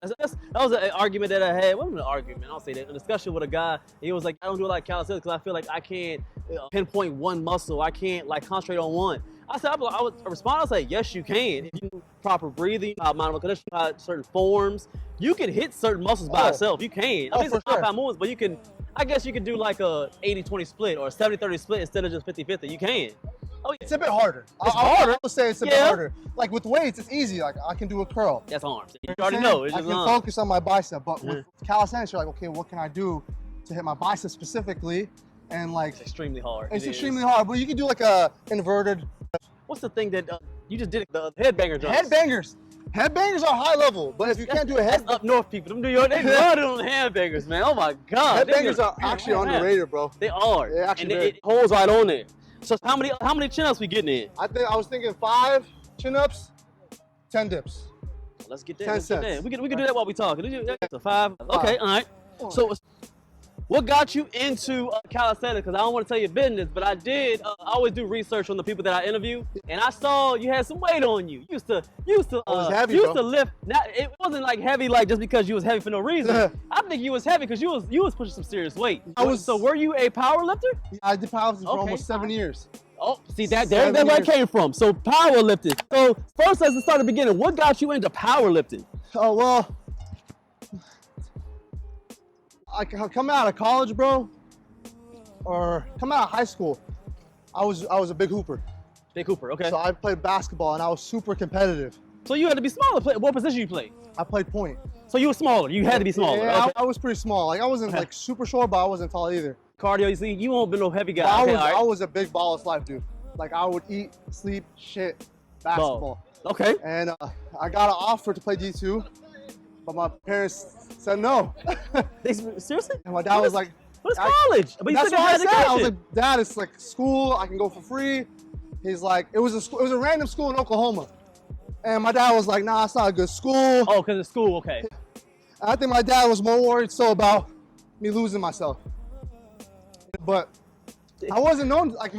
That was an argument that I had. Wasn't an argument, I'll say that. A discussion with a guy. He was like, I don't do a lot of calisthenics because I feel like I can't pinpoint one muscle. I can't like concentrate on one. I said, I would respond, I would say, yes, you can. If you do proper breathing, mindful conditioning, certain forms, you can hit certain muscles by itself. You can. I mean, it's a compound movements, but you can, I guess you could do like a 80-20 split or a 70-30 split instead of just 50-50. You can. Oh, yeah. It's a bit harder. It's harder. I would say it's a bit harder. Like with weights, it's easy. Like I can do a curl. That's arms. You already know. It's I just can arms. focus on my bicep. But with calisthenics, you're like, okay, what can I do to hit my bicep specifically? And like, it's extremely hard. It's extremely hard. But you can do like a inverted. What's the thing that you just did? The headbanger jumps. Headbangers. Headbangers are high level, but if you can't do a head, that's up north people. Them New York, they love them headbangers, man. Oh my God. Headbangers are actually underrated, bro. They are. They're actually and it holds right on there. So how many chin-ups we getting in? I was thinking 5 chin-ups, 10 dips. Let's get that. 10 Let's get sets. that. We can do that while we talking. So 5. Okay, all right. So what got you into calisthenics? Because I don't want to tell your business, but I did. I always do research on the people that I interview, and I saw you had some weight on you. You used to lift. It wasn't like heavy, like just because you was heavy for no reason. I think you was heavy because you was pushing some serious weight. So were you a power lifter? Yeah, I did powerlifting for almost 7 years. Oh, see that's where it came from. So powerlifting. So first, let's start at the beginning. What got you into powerlifting? Oh well. I come out of college, bro, or come out of high school. I was a big hooper. Big hooper, okay. So I played basketball and I was super competitive. So you had to be smaller. What position you played? I played point. So you were smaller. You had to be smaller. Yeah, okay. I was pretty small. Like I wasn't like super short, but I wasn't tall either. Cardio, you see, you won't be no heavy guy. I was a big ballless life, dude. Like I would eat, sleep, shit, basketball. Okay. And I got an offer to play D2, but my parents said no. Seriously? And my dad was like, "What is college?" But that's what I said. I was like, "Dad, it's like school. I can go for free." He's like, "It was a random school in Oklahoma," and my dad was like, "Nah, it's not a good school." Oh, because it's school, okay. I think my dad was more worried so about me losing myself, but I wasn't known like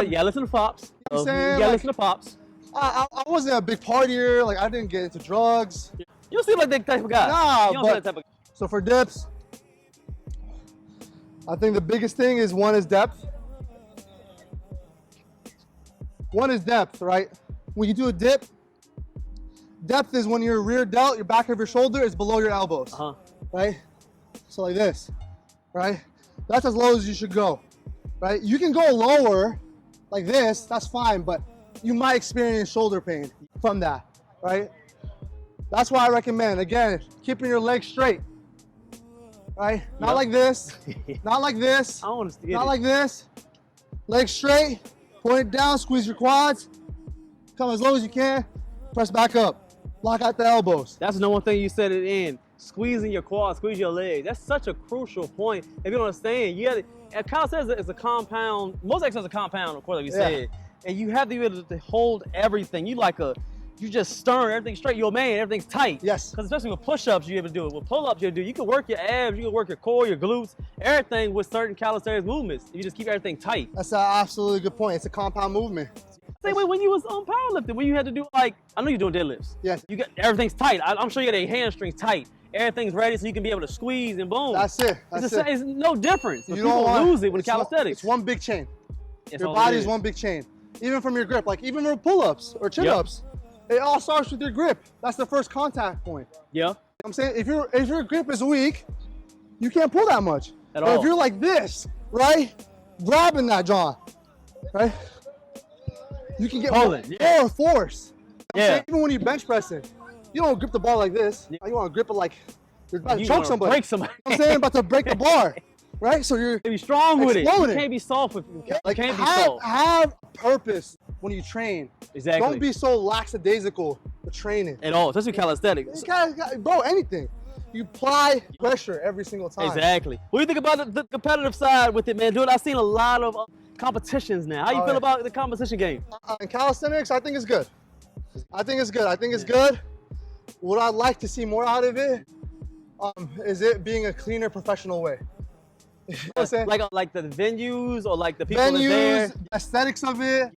Yeah, listen to Pops. You know what I'm saying? Yeah, listen to Pops. I wasn't a big partier. Like I didn't get into drugs. You don't seem like that type of guy. Nah, you don't seem that type of guy. So for dips, I think the biggest thing is one is depth. One is depth, right? When you do a dip, depth is when your rear delt, your back of your shoulder is below your elbows, right? So like this, right? That's as low as you should go, right? You can go lower like this, that's fine, but you might experience shoulder pain from that, right? That's why I recommend, again, keeping your legs straight, right? Not like this, not like this, not like this. Legs straight, point it down, squeeze your quads, come as low as you can, press back up, lock out the elbows. That's the one thing you said at the end, squeezing your quads, squeeze your legs. That's such a crucial point. If you don't understand, calisthenics is a compound, most exercises are compound, of course, like we said, and you have to be able to hold everything. You just stern everything straight. You're a man, everything's tight. Yes. Because especially with push-ups, you're able to do it. With pull-ups, you can work your abs, you can work your core, your glutes, everything with certain calisthenics movements. You just keep everything tight. That's an absolutely good point. It's a compound movement. Say, wait, when you was on powerlifting, when you had to do I know you're doing deadlifts. Yes. You got everything's tight. I'm sure you got your hamstrings tight. Everything's ready so you can be able to squeeze and boom. That's it. It's no difference. You don't lose it with calisthenics. It's one big chain. Your body is one big chain. Even from your grip, like even from pull-ups or chin-ups. It all starts with your grip. That's the first contact point. Yeah. You know what I'm saying, if your grip is weak, you can't pull that much. At all. If you're like this, right, grabbing that jaw, right, you can get more force. Yeah. Even when you bench pressing, you don't grip the bar like this. You want to grip it like you're about to choke somebody. Break somebody. You know what I'm saying, about to break the bar, right? So you're be strong with it. You exploding. can't be soft with it. Like can't be soft. Have purpose when you train. Exactly. Don't be so lackadaisical with training. At all, especially calisthenics. Bro, anything. You apply pressure every single time. Exactly. What do you think about the competitive side with it, man? Dude, I've seen a lot of competitions now. How you feel about the competition game? In calisthenics, I think it's good. I think it's good. What I'd like to see more out of it is it being a cleaner, professional way. You know what I'm saying? Like the venues or like the people that there? Aesthetics of it.